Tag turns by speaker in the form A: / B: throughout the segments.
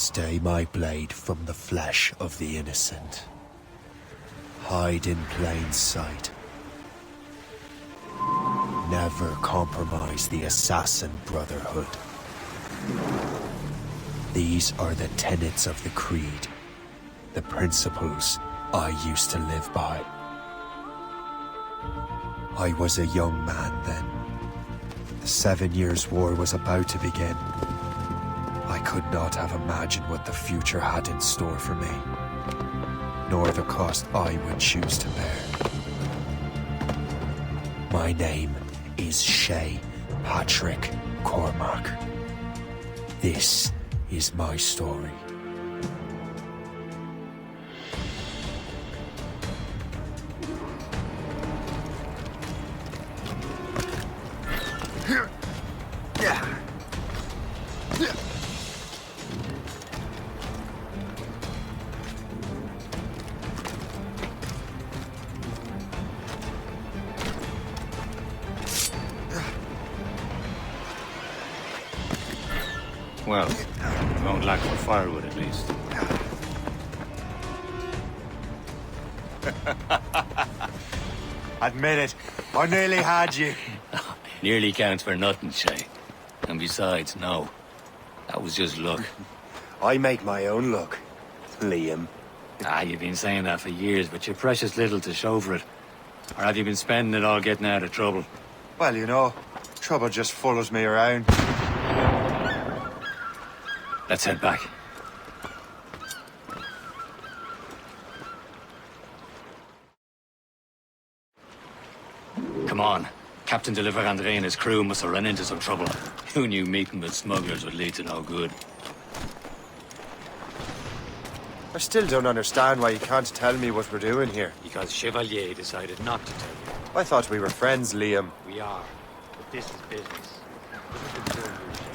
A: Stay my blade from the flesh of the innocent. Hide in plain sight. Never compromise the Assassin Brotherhood. These are the tenets of the Creed, the principles I used to live by. I was a young man then. The 7 Years' War was about to begin. I could not have imagined what the future had in store for me, nor the cost I would choose to bear. My name is Shay Patrick Cormac. This is my story.
B: Well, we won't lack for firewood at least.
A: Admit it, I nearly had you.
B: Nearly counts for nothing, Shay. And besides, no. That was just luck.
A: I make my own luck, Liam.
B: You've been saying that for years, but you're precious little to show for it. Or have you been spending it all getting out of trouble?
A: Well, you know, trouble just follows me around.
B: Let's head back. Come on. Captain de Andre and his crew must have run into some trouble. Who knew meeting with smugglers would lead to no good?
A: I still don't understand why you can't tell me what we're doing here.
B: Because Chevalier decided not to tell you.
A: I thought we were friends, Liam.
B: We are. But this is business. Doesn't concern you, Shay.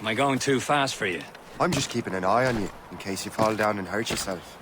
B: Am I going too fast for you?
A: I'm just keeping an eye on you, in case you fall down and hurt yourself.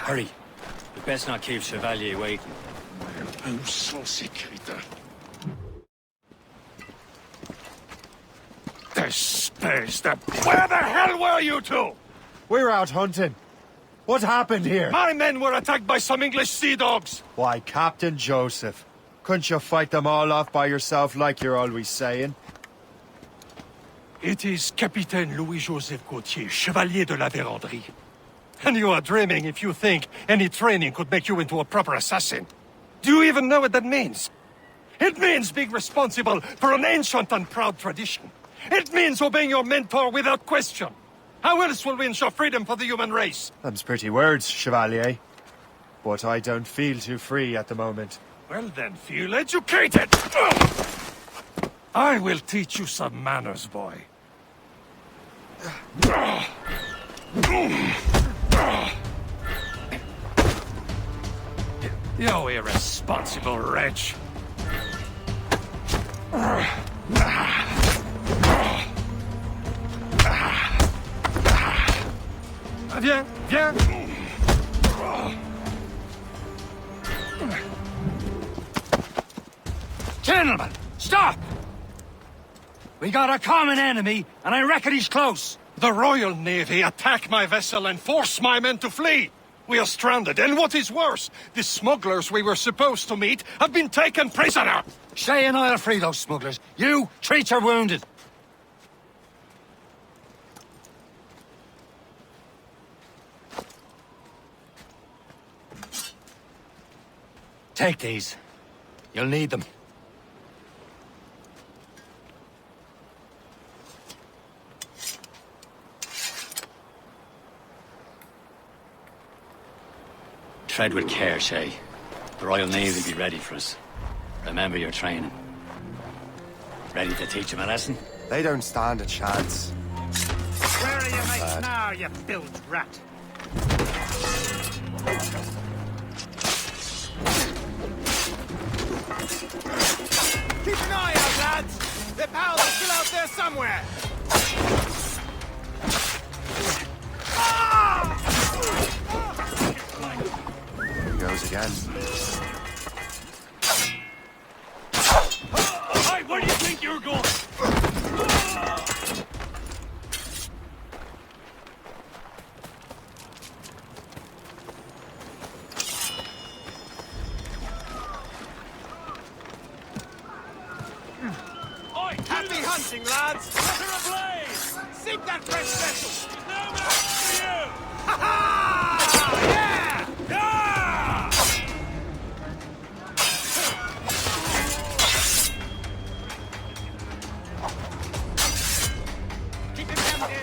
B: Hurry. We best not keep Chevalier waiting.
C: Où sont ces crétins? Where the hell were you two?
A: We're out hunting. What happened here?
C: My men were attacked by some English sea dogs.
A: Why, Captain Joseph, couldn't you fight them all off by yourself like you're always saying?
C: It is Capitaine Louis-Joseph Gauthier, Chevalier de la Vérendrye. And you are dreaming if you think any training could make you into a proper assassin. Do you even know what that means? It means being responsible for an ancient and proud tradition. It means obeying your mentor without question. How else will we ensure freedom for the human race?
A: Them's pretty words, Chevalier. But I don't feel too free at the moment.
C: Well then, feel educated! I will teach you some manners, boy. You irresponsible wretch. Viens, viens.
B: Gentlemen, stop! We got a common enemy, and I reckon he's close.
C: The Royal Navy attack my vessel and force my men to flee. We are stranded, and what is worse, the smugglers we were supposed to meet have been taken prisoner.
B: Shay and I'll free those smugglers. You treat your wounded. Take these. You'll need them. Tread with care, Shay. The Royal Navy will be ready for us. Remember your training. Ready to teach them a lesson?
A: They don't stand a chance.
D: Where are your mates now, you bilged rat? Keep an eye out, lads! Their pals are still out there somewhere!
A: Here he goes again.
B: Hey, where do you think you're going?
D: Happy hunting, lads! Sink that fresh vessel! No match for you! Ha ha! Yeah! Yeah! Keep him hemmed in!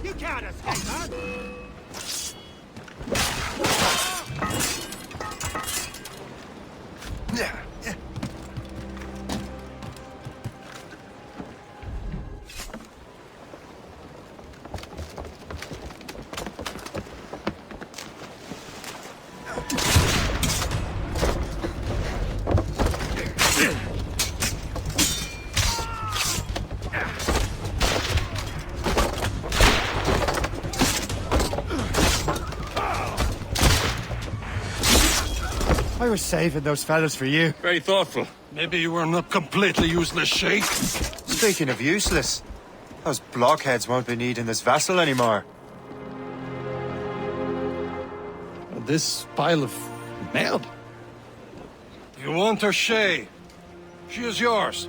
D: You can't escape that!
A: I was saving those fellas for you.
B: Very thoughtful.
C: Maybe you were not completely useless, Shay.
A: Speaking of useless, those blockheads won't be needing this vessel anymore.
C: This pile of mail. You want her, Shay? She is yours.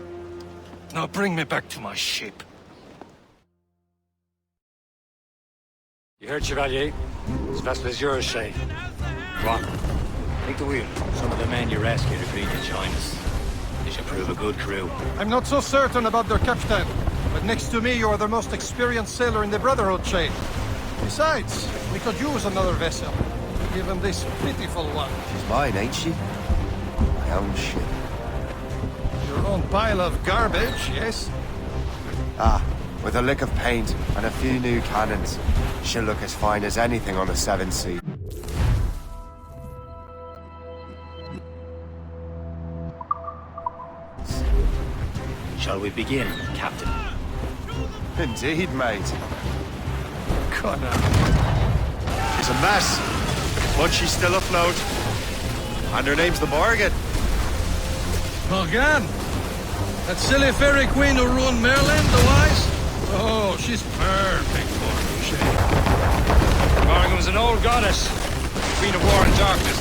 C: Now bring me back to my ship.
B: You heard, Chevalier? This vessel is yours, Shay. Go on. Take the wheel. Some of the men you rescued agreed to join us. They should prove a good crew.
C: I'm not so certain about their captain, but next to me you are the most experienced sailor in the Brotherhood, Shay. Besides, we could use another vessel, given this pitiful one.
A: She's mine, ain't she? My own ship.
C: Your own pile of garbage, yes?
A: Ah, with a lick of paint and a few new cannons, she'll look as fine as anything on the Seven Seas.
B: Shall we begin, Captain?
A: Indeed, mate.
C: Connor.
A: She's a mess, but she's still afloat. And her name's the Morgan.
C: Morgan? That silly fairy queen who ruined Merlin, the wise? Oh, she's perfect for you, Shay.
E: Morgan was an old goddess, queen of war and darkness,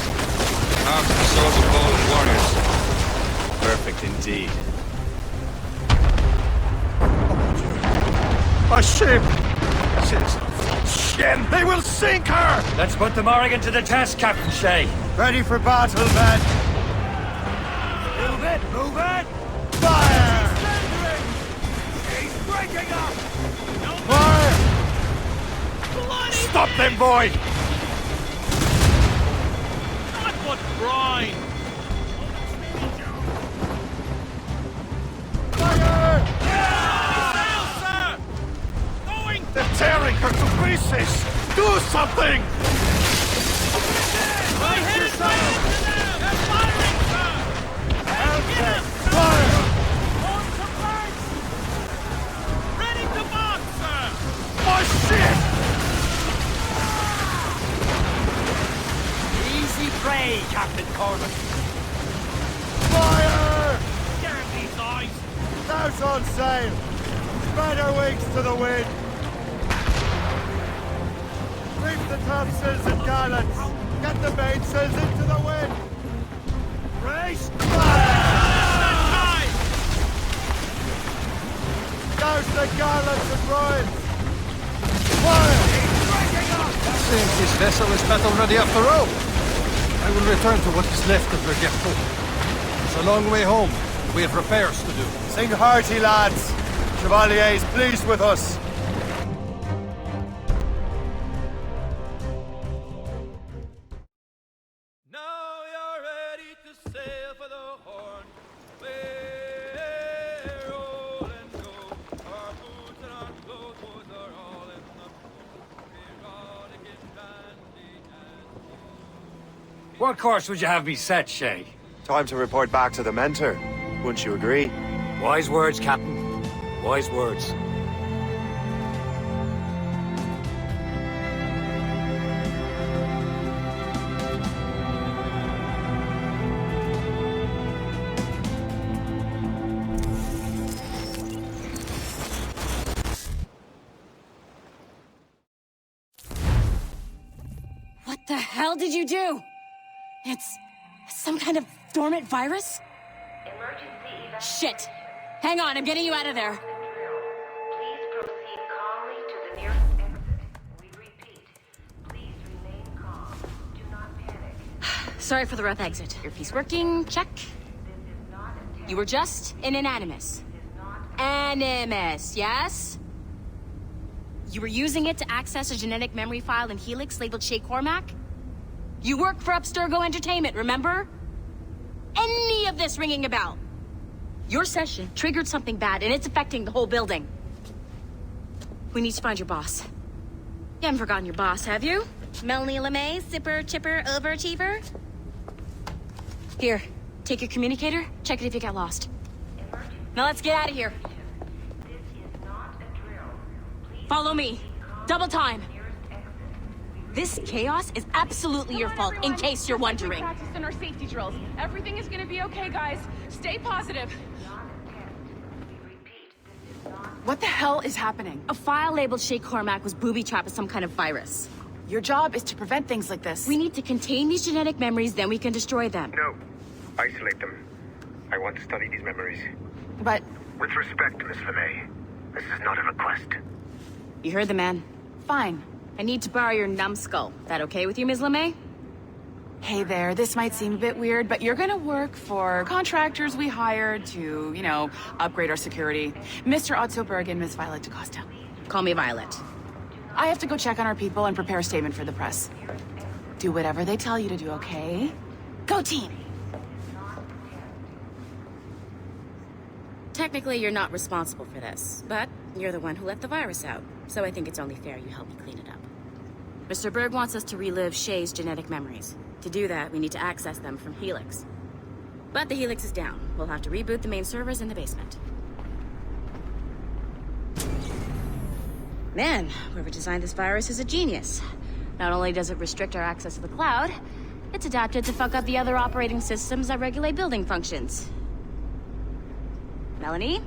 E: carved from the souls of fallen warriors.
B: Perfect indeed.
C: A ship! Shit! They will sink her!
B: Let's put the Morrigan to the test, Captain Shay.
A: Ready for battle, men!
B: Move it! Move it!
A: Fire!
D: He's breaking up!
A: Fire!
C: Stop them, boy!
D: Not what brine!
A: Fire!
C: They're tearing her to pieces! Do something! My shit!
D: Out on sail! Spread our wings to the wind! Reef the topsails and gallants! Get the mainsails into the wind! Race! Fire! Douse the gallants and royals! Fire!
C: Seems this vessel is battle ready after all. I will return to what is left of the depot. It's a long way home. We have repairs to do.
D: Sing hearty, lads! Chevalier is pleased with us.
F: Now you're ready to sail for the Horn. We're roll and go. Our boots and our clothes are all in the pool. We're rolling in dandy and
B: What course would you have me set, Shay?
D: Time to report back to the mentor. Wouldn't you agree?
B: Wise words, Captain. Wise words.
G: What the hell did you do? It's some kind of dormant virus? Shit! Hang on, I'm getting you out of there.
H: Please proceed calmly to the nearest exit. We repeat, please remain calm. Do not panic.
G: Sorry for the rough exit. Earpiece working, check.
H: This is not a test.
G: You were just an animus. Animus, yes? You were using it to access a genetic memory file in Helix labeled Shay Cormac? You work for Abstergo Entertainment, remember? Any of this ringing a bell? Your session triggered something bad, and it's affecting the whole building. We need to find your boss. You haven't forgotten your boss, have you? Melanie LeMay, zipper, chipper, overachiever? Here, take your communicator, check it if you get lost. Now let's get out of here.
H: This is not a drill. Please
G: Follow me. Double time.
H: nearest exit.
G: This chaos is absolutely your fault, in case you're wondering.
I: Practice in our safety drills. Everything is gonna be okay, guys. Stay positive.
H: Not a test. We repeat, this is not
I: What the hell is happening?
G: A file labeled Shay Cormac was booby-trapped with some kind of virus.
I: Your job is to prevent things like this.
G: We need to contain these genetic memories, then we can destroy them.
J: No. Isolate them. I want to study these memories.
I: But
J: With respect, Miss LeMay, this is not a request.
G: You heard the man.
I: fine.
G: I need to borrow your numbskull. That okay with you, Ms. LeMay?
I: Hey there, this might seem a bit weird, but you're gonna work for contractors we hired to, upgrade our security. Mr. Otto Berg and Miss Violet DaCosta.
G: Call me Violet.
I: I have to go check on our people and prepare a statement for the press. Do whatever they tell you to do, okay? Go team!
G: Technically, you're not responsible for this, but you're the one who let the virus out, so I think it's only fair you help me clean it up. Mr. Berg wants us to relive Shay's genetic memories. To do that, we need to access them from Helix. But the Helix is down. We'll have to reboot the main servers in the basement. Man, whoever designed this virus is a genius. Not only does it restrict our access to the cloud, it's adapted to fuck up the other operating systems that regulate building functions. Melanie?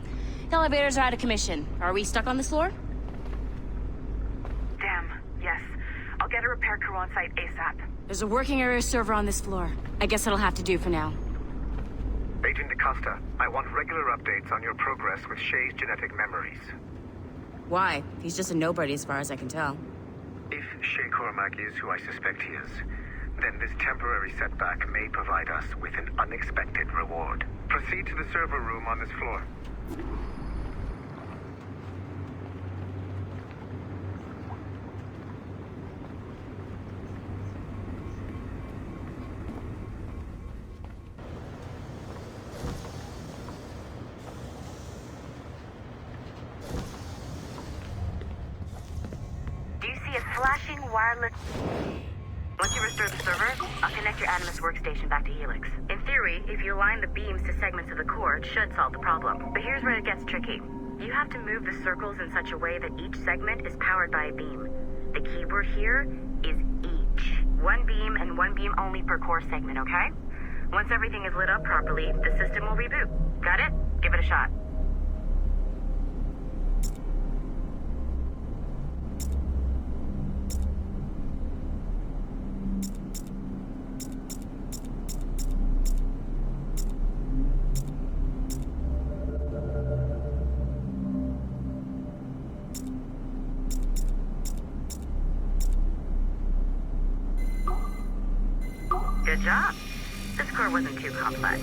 G: The elevators are out of commission. Are we stuck on this floor?
H: Damn, yes. I'll get a repair crew on site ASAP.
G: There's a working area server on this floor. I guess that'll have to do for now.
J: Agent DaCosta, I want regular updates on your progress with Shay's genetic memories.
G: Why? He's just a nobody as far as I can tell.
J: If Shay Cormac is who I suspect he is, then this temporary setback may provide us with an unexpected reward. Proceed to the server room on this floor.
H: Do you see a flashing wireless... Once you restore the server, I'll connect your Animus workstation back to Helix. In theory, if you align the beams to segments of the core, it should solve the problem. But here's where it gets tricky. You have to move the circles in such a way that each segment is powered by a beam. The keyword here is each. One beam and one beam only per core segment, okay? Once everything is lit up properly, the system will reboot. Got it? Give it a shot. Good job. This core wasn't too complex.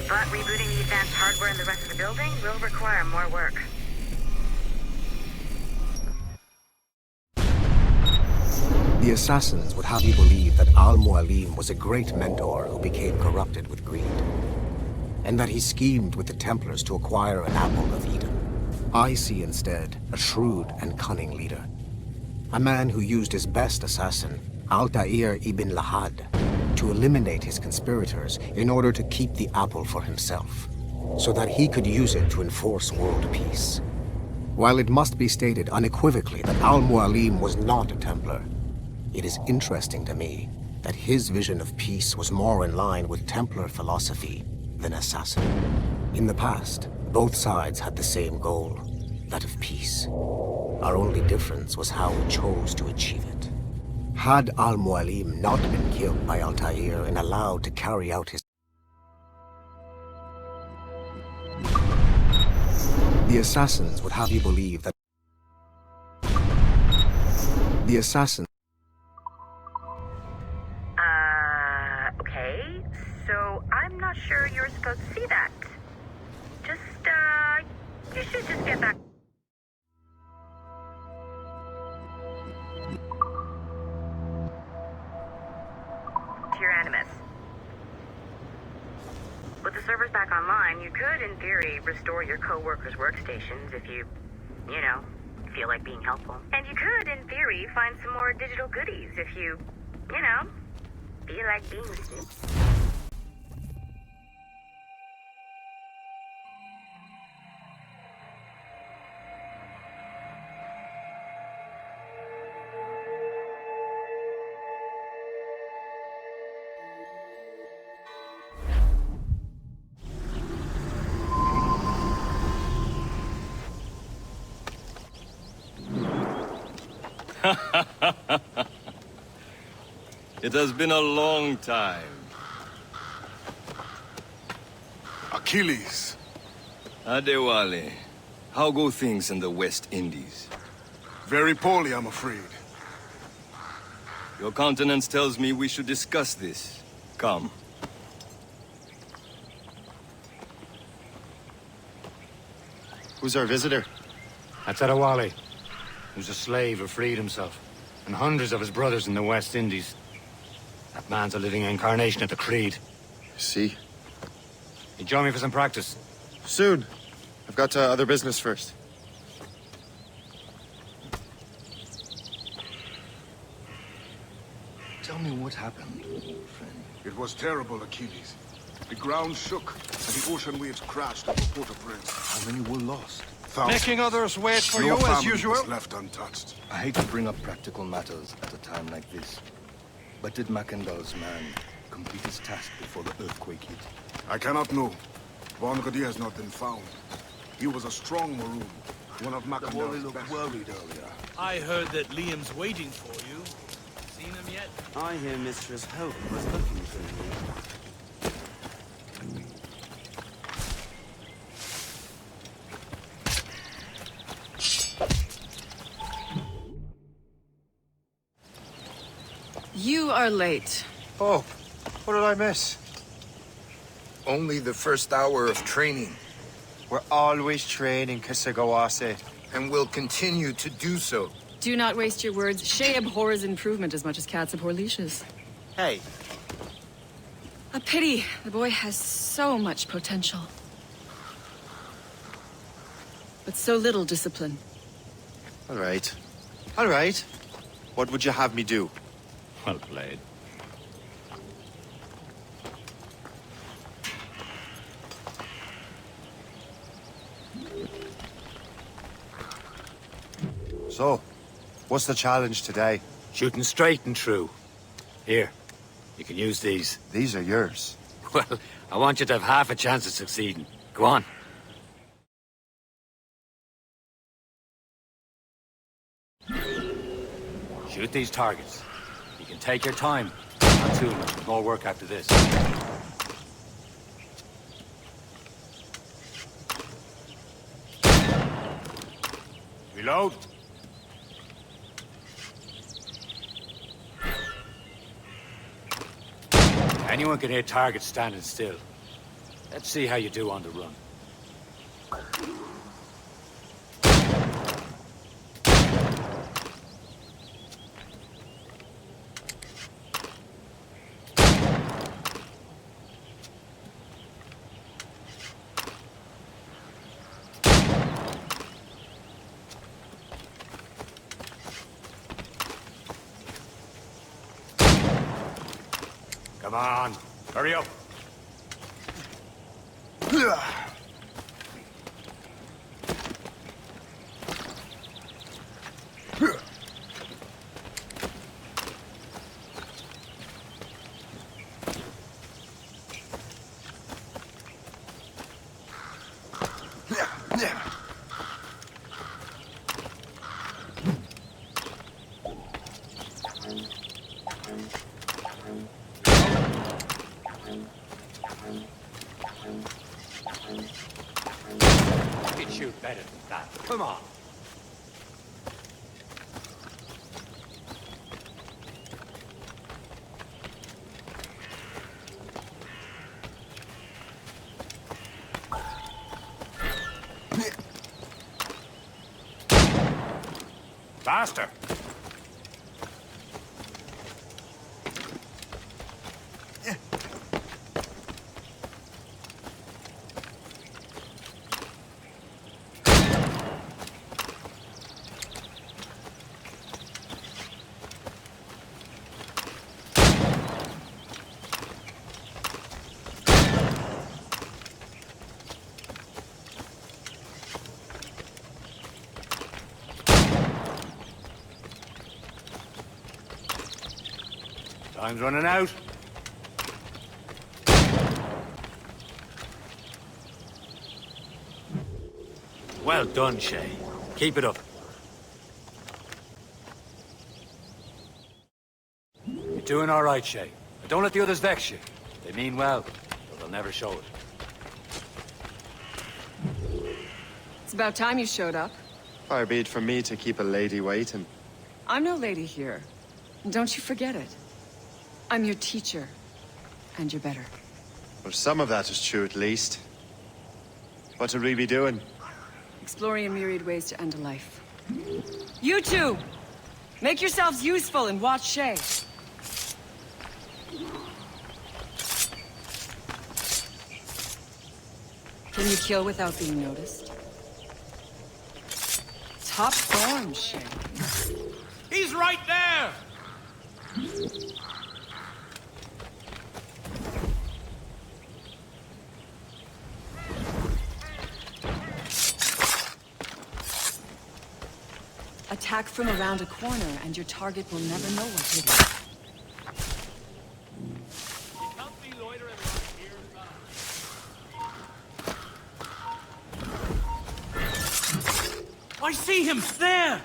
H: But rebooting the advanced hardware in the rest of the building will require more work.
K: The assassins would have you believe that Al-Mualim was a great mentor who became corrupted with greed, and that he schemed with the Templars to acquire an apple of Eden. I see instead a shrewd and cunning leader, a man who used his best assassin, Altair ibn Lahad, to eliminate his conspirators in order to keep the apple for himself, so that he could use it to enforce world peace. While it must be stated unequivocally that Al-Mualim was not a Templar, it is interesting to me that his vision of peace was more in line with Templar philosophy than assassin. In the past, both sides had the same goal, that of peace. Our only difference was how we chose to achieve it. Had Al-Mualim not been killed by Altair and allowed to carry out his... The assassins would have you believe that... The assassins...
H: Okay. So, I'm not sure you're supposed to see that. Just, you should just get back... to your Animus. With the servers back online, you could, in theory, restore your co-workers' workstations if you feel like being helpful. And you could, in theory, find some more digital goodies if you feel like being snooped.
L: It has been a long time.
M: Achilles.
L: Adewale, how go things in the West Indies?
M: Very poorly, I'm afraid.
L: Your countenance tells me we should discuss this. Come.
B: Who's our visitor? That's Adewale, who's a slave who freed himself, and hundreds of his brothers in the West Indies. That man's a living incarnation of the Creed.
M: See?
B: You join me for some practice?
M: Soon. I've got other business first.
L: Tell me what happened, old friend.
M: It was terrible, Achilles. The ground shook, and the ocean waves crashed over Port-au-Prince.
L: How many were lost?
M: Thousands.
C: Making others wait for
M: No
C: you as
M: family
C: usual?
M: was left untouched.
L: I hate to bring up practical matters at a time like this. But did Mackandal's man complete his task before the earthquake hit?
M: I cannot know. Bongradi has not been found. He was a strong Maroon, one of Mackandal's best.
L: Worried earlier.
D: I heard that Liam's waiting for you. Seen him yet?
N: I hear Mistress Hope was looking for you.
I: You are late.
A: Oh, what did I miss?
E: Only the first hour of training,
A: We're always training, Kisagawase.
E: and will continue to do so.
I: Do not waste your words. Shay abhors improvement as much as cats abhor leashes.
A: Hey,
I: A pity. The boy has so much potential. But so little discipline.
A: all right. All right. What would you have me do?
B: Well played.
A: So, what's the challenge today?
B: Shooting straight and true. Here, you can use these.
A: These are yours.
B: Well, I want you to have half a chance of succeeding. Go on. Shoot these targets. You can take your time. Not too much. More work after this. Reload. Anyone can hit targets standing still. Let's see how you do on the run. Come on, hurry up. You can shoot better than that. Come on. Faster. Time's running out. Well done, Shay. Keep it up. You're doing all right, Shay. But don't let the others vex you. They mean well, but they'll never show it.
O: It's about time you showed up.
P: Far be it from me to keep a lady waiting.
O: I'm no lady here. And don't you forget it. I'm your teacher. And you're better.
P: Well, some of that is true at least. What would we be doing?
O: Exploring a myriad ways to end a life. You two! Make yourselves useful and watch Shay. Can you kill without being noticed? Top form, Shay.
D: He's right there!
O: Attack from around a corner, and your target will never know what hit it.
D: I see him there!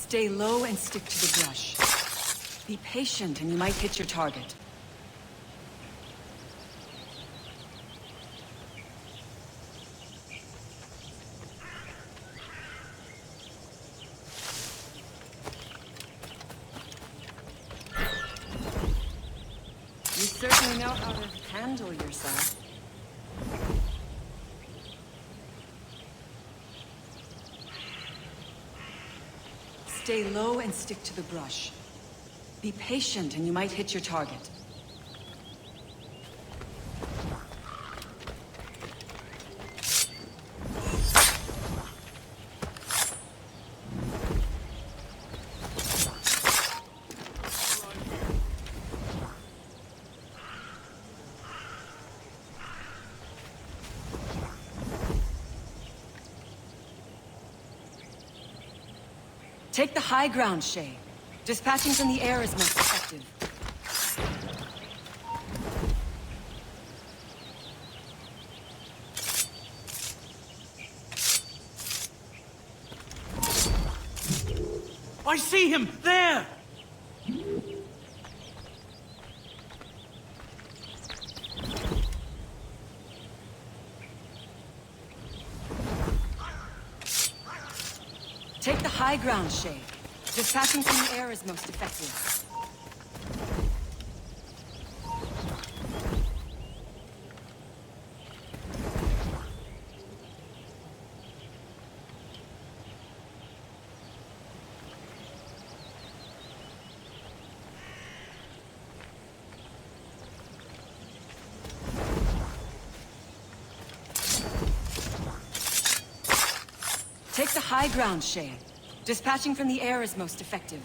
O: Stay low and stick to the brush. Be patient and you might hit your target. You certainly know how to handle yourself. Stay low and stick to the brush. Be patient and you might hit your target. Take the high ground, Shay. Dispatching from the air is most effective.
D: I see him there!
O: Take the high ground, Shay. Dispatching from the air is most effective. Take the high ground, Shay. Dispatching from the air is most effective.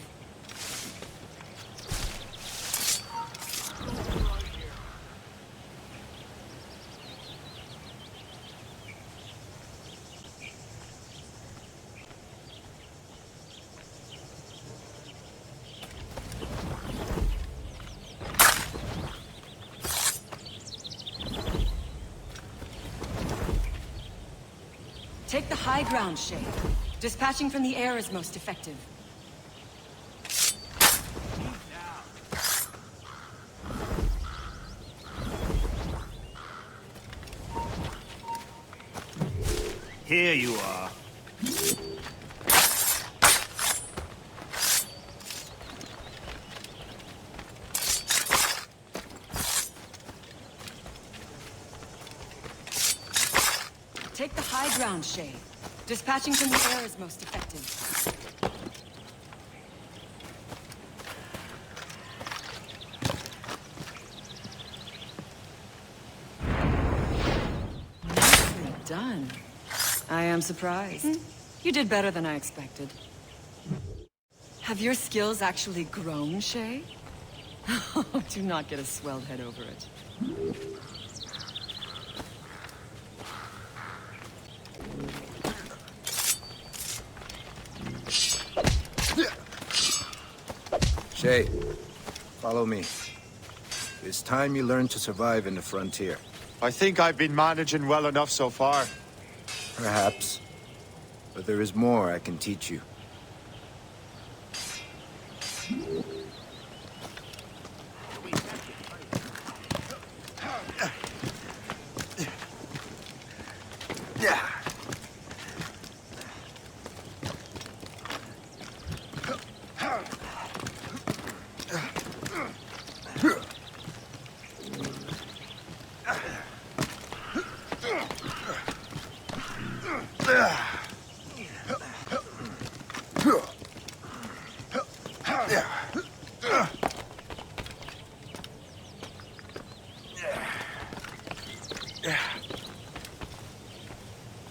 O: Take the high ground, Shay. Dispatching from the air is most effective.
D: Here you are.
O: Take the high ground, Shay. Dispatching from the air is most effective. Nicely done. I am surprised. You did better than I expected. Have your skills actually grown, Shay? Do not get a swelled head over it.
L: Shay, follow me. It's time you learn to survive in the frontier.
P: I think I've been managing well enough so far.
L: Perhaps. But there is more I can teach you.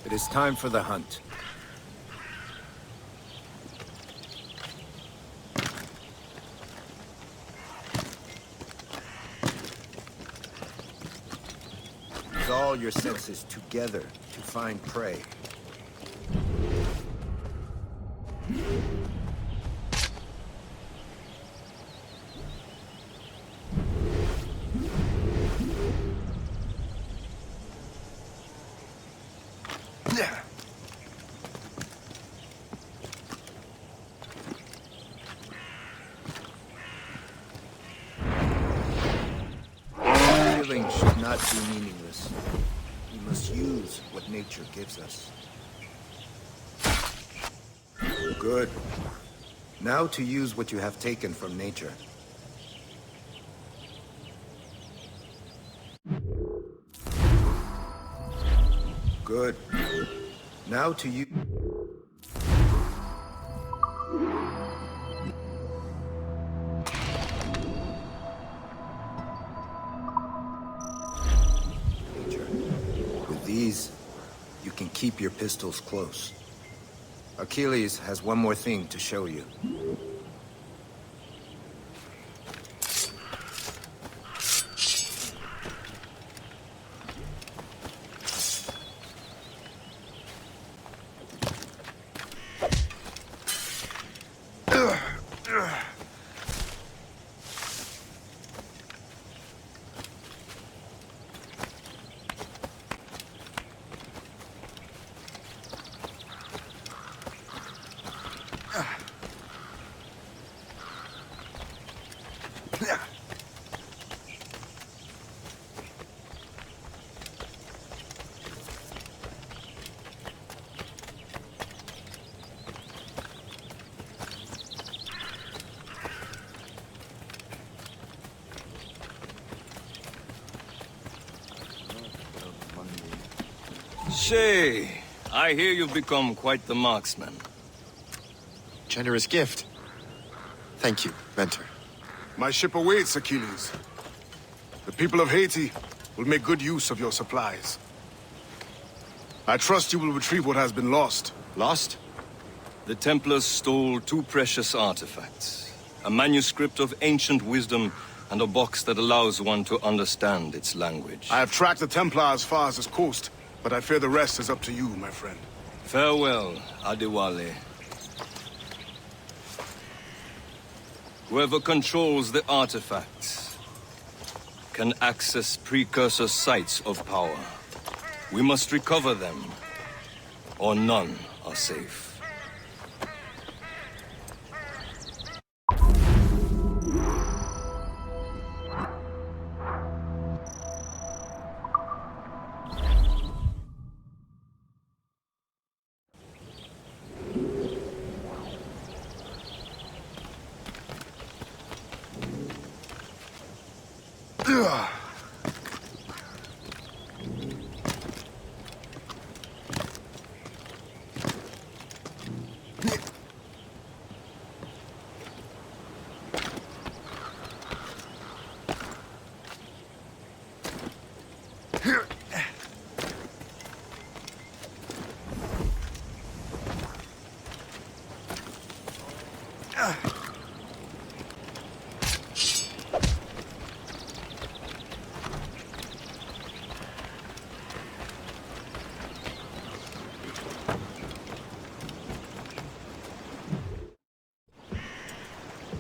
L: It is time for the hunt. Use all your senses together to find prey. Killing should not be meaningless. We must use what nature gives us. Good. Now to use what you have taken from nature. Good. Now to use... With these, you can keep your pistols close. Achilles has one more thing to show you. Shay, I hear you've become quite the marksman.
P: Generous gift. Thank you, Mentor.
M: My ship awaits, Achilles. The people of Haiti will make good use of your supplies. I trust you will retrieve what has been lost.
P: Lost?
L: The Templars stole 2 precious artifacts. A manuscript of ancient wisdom and a box that allows one to understand its language.
M: I have tracked the Templar as far as this coast, but I fear the rest is up to you, my friend.
L: Farewell, Adewale. Whoever controls the artifacts can access precursor sites of power. We must recover them, or none are safe.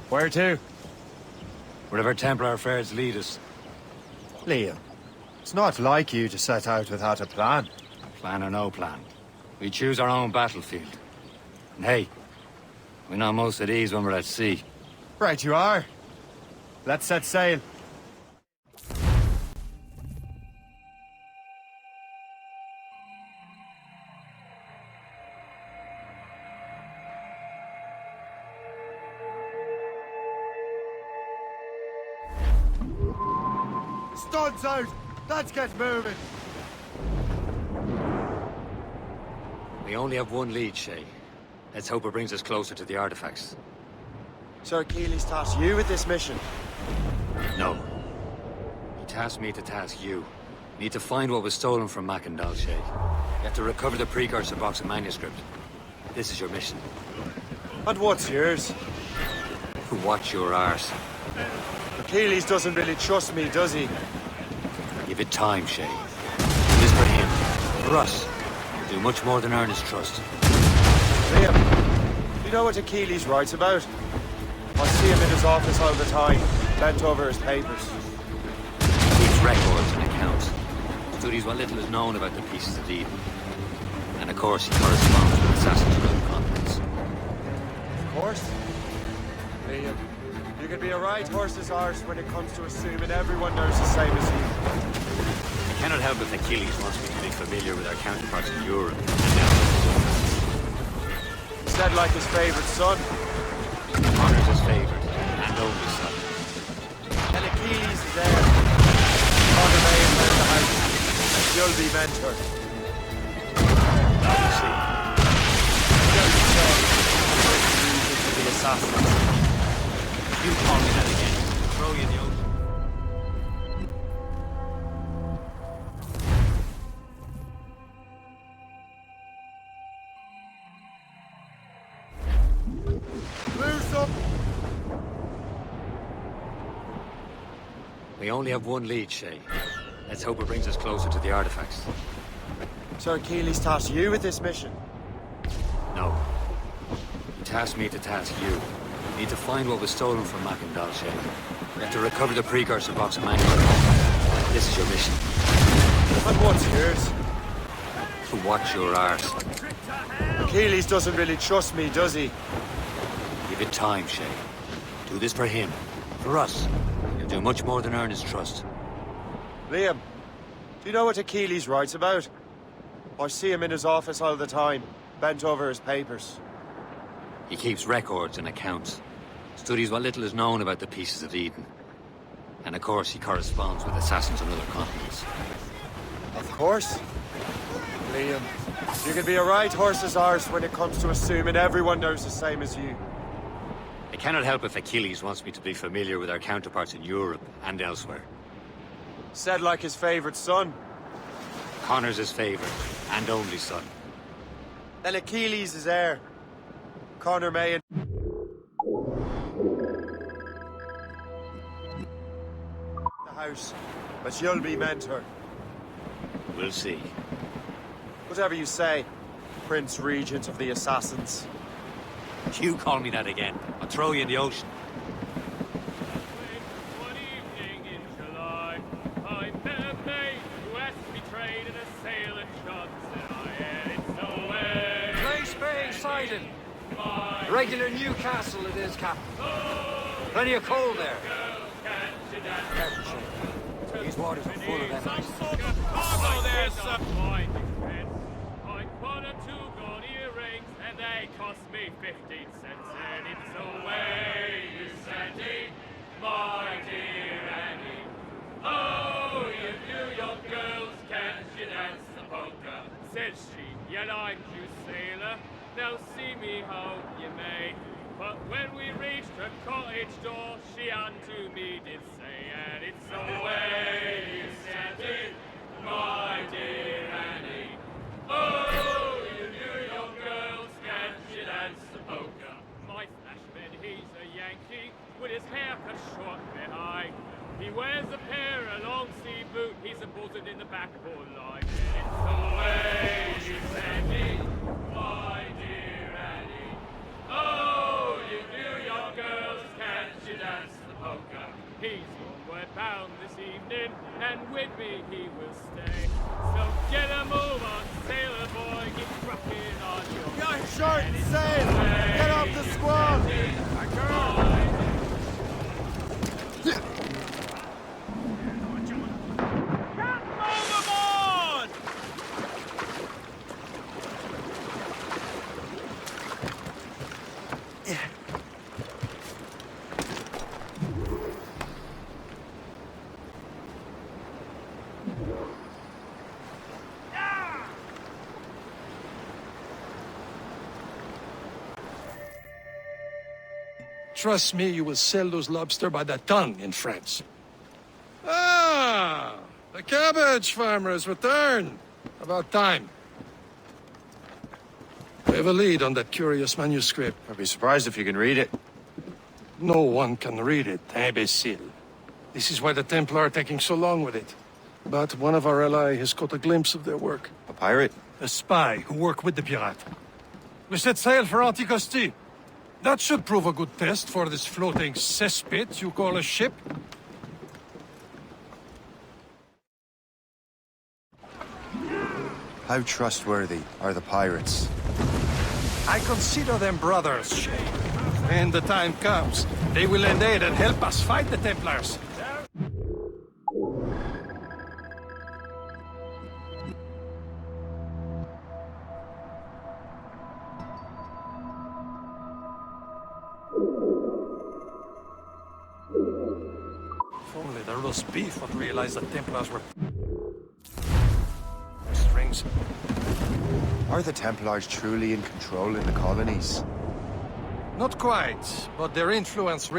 B: Where to? Wherever Templar affairs lead us.
A: Liam, it's not like you to set out without a plan.
B: Plan or no plan. We choose our own battlefield. And hey, we know most at ease when we're at sea.
A: Right you are. Let's set sail. Studs out! Let's get moving!
B: We only have one lead, Shay. Let's hope it brings us closer to the artifacts.
A: Sir Achilles tasked you with this mission.
B: No. He tasked me to task you. We need to find what was stolen from Mackandal, Shay. You have to recover the precursor box of manuscript. This is your mission.
A: And what's yours?
B: Watch your arse.
A: Achilles doesn't really trust me, does he?
B: Give it time, Shay. Do this for him. For us. You'll do much more than earn his trust.
A: Liam, you know what Achilles writes about? I see him in his office all the time, bent over his papers.
B: He keeps records and accounts. Studies what little is known about the pieces of Eden. And of course, he corresponds with assassins from other continents.
A: Of course. Liam, you can be a right horse's arse when it comes to assuming everyone knows the same as you.
B: I cannot help if Achilles wants me to be familiar with our counterparts in Europe.
A: He said like his favorite son.
B: Honor's his favorite, and only son.
A: And Achilles is there. Honor may have left the house, and you'll be mentor.
B: See.
A: The assassins.
B: You call me that again. Throw you in the ocean.
A: Loose up!
B: We only have one lead, Shay. Let's hope it brings us closer to the artifacts.
A: Sir Achilles tasked you with this mission.
B: No. He tasked me to task you. We need to find what was stolen from Mackandal, Shay. We have to recover the precursor box of manuscript. This is your mission.
A: And what's yours?
B: To watch your arse.
A: Achilles doesn't really trust me, does he?
B: Give it time, Shay. Do this for him. For us. You'll do much more than earn his trust.
A: Liam, do you know what Achilles writes about? I see him in his office all the time, bent over his papers.
B: He keeps records and accounts. Studies what little is known about the pieces of Eden. And of course, he corresponds with assassins on other continents.
A: Of course.
Q: Liam. You can be a right horse's arse when it comes to assuming everyone knows the same as you.
B: I cannot help if Achilles wants me to be familiar with our counterparts in Europe and elsewhere.
Q: Said like his favorite son.
B: Connor's his favorite, and only son.
Q: Then Achilles is heir. Connor may and... the house, but you'll be mentor.
B: We'll see.
Q: Whatever you say, Prince Regent of the Assassins.
B: You call me that again, I'll throw you in the ocean.
F: One evening in July, I met a maid who asked to be traded in a sail and shot. Said I had it no way.
R: Place being sighted. Regular Newcastle it is, Captain. Plenty of coal there. These waters are full of them.
F: Cargo there, sir. I bought a 2 gold earrings and they cost me 15 cents. And it's away you sent it, my dear Annie. Oh, you New York girls, can't you dance the polka? Says she, yet I'm you sailor. Now see me how you may. But when we reached her cottage door, she unto me did say, and it's away you sent it, my dear Annie. Oh, you New York girls, can't you dance the polka? My flashman, he's a Yankee, with his hair cut short behind. He wears a pair of long sea boots, he's a buzzard in the backboard line. And it's away you sent it, my dear Annie. Oh, you New York girls, can't you dance the polka? He's homeward bound this evening, and with me he will stay. So get a move on, sailor boy, get trucking on your...
Q: Got short sail! Get off the squad!
F: Overboard!
C: Trust me, you will sell those lobster by the ton in France. Ah, the cabbage farmers return. About time. We have a lead on that curious manuscript.
P: I'd be surprised if you can read it.
C: No one can read it, imbecile. This is why the Templar are taking so long with it. But one of our allies has caught a glimpse of their work.
P: A pirate?
C: A spy who worked with the pirate. We set sail for Anticosti. That should prove a good test for this floating cesspit you call a ship.
P: How trustworthy are the pirates?
C: I consider them brothers, Shay. When the time comes, they will lend aid and help us fight the Templars. If only the roast beef would realize the Templars were... strings.
P: Are the Templars truly in control in the colonies?
C: Not quite, but their influence...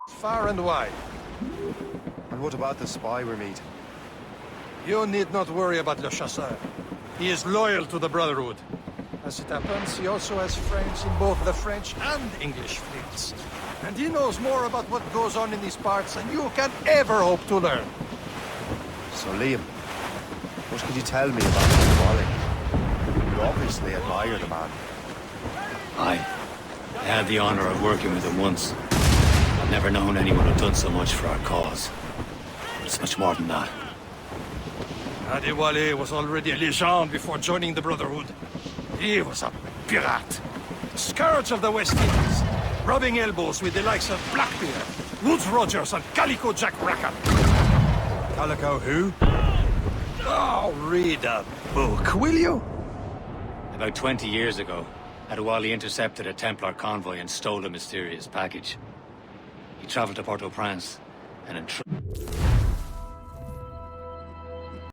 C: far and wide.
P: And what about the spy we're meeting?
C: You need not worry about Le Chasseur. He is loyal to the Brotherhood. As it happens, he also has friends in both the French and English fleets. And he knows more about what goes on in these parts than you can ever hope to learn.
P: So, Liam, what could you tell me about this Wally? You obviously admire the man.
B: I had the honor of working with him once. I've never known anyone who'd done so much for our cause. But it's much more than that.
C: Adewale was already a legend before joining the Brotherhood. He was a pirate. Scourge of the West Indies, rubbing elbows with the likes of Blackbeard, Woodes Rogers, and Calico Jack Rackham.
P: Calico who?
C: Oh, read a book, will you?
B: About 20 years ago, Adewale intercepted a Templar convoy and stole a mysterious package. He traveled to Port-au-Prince and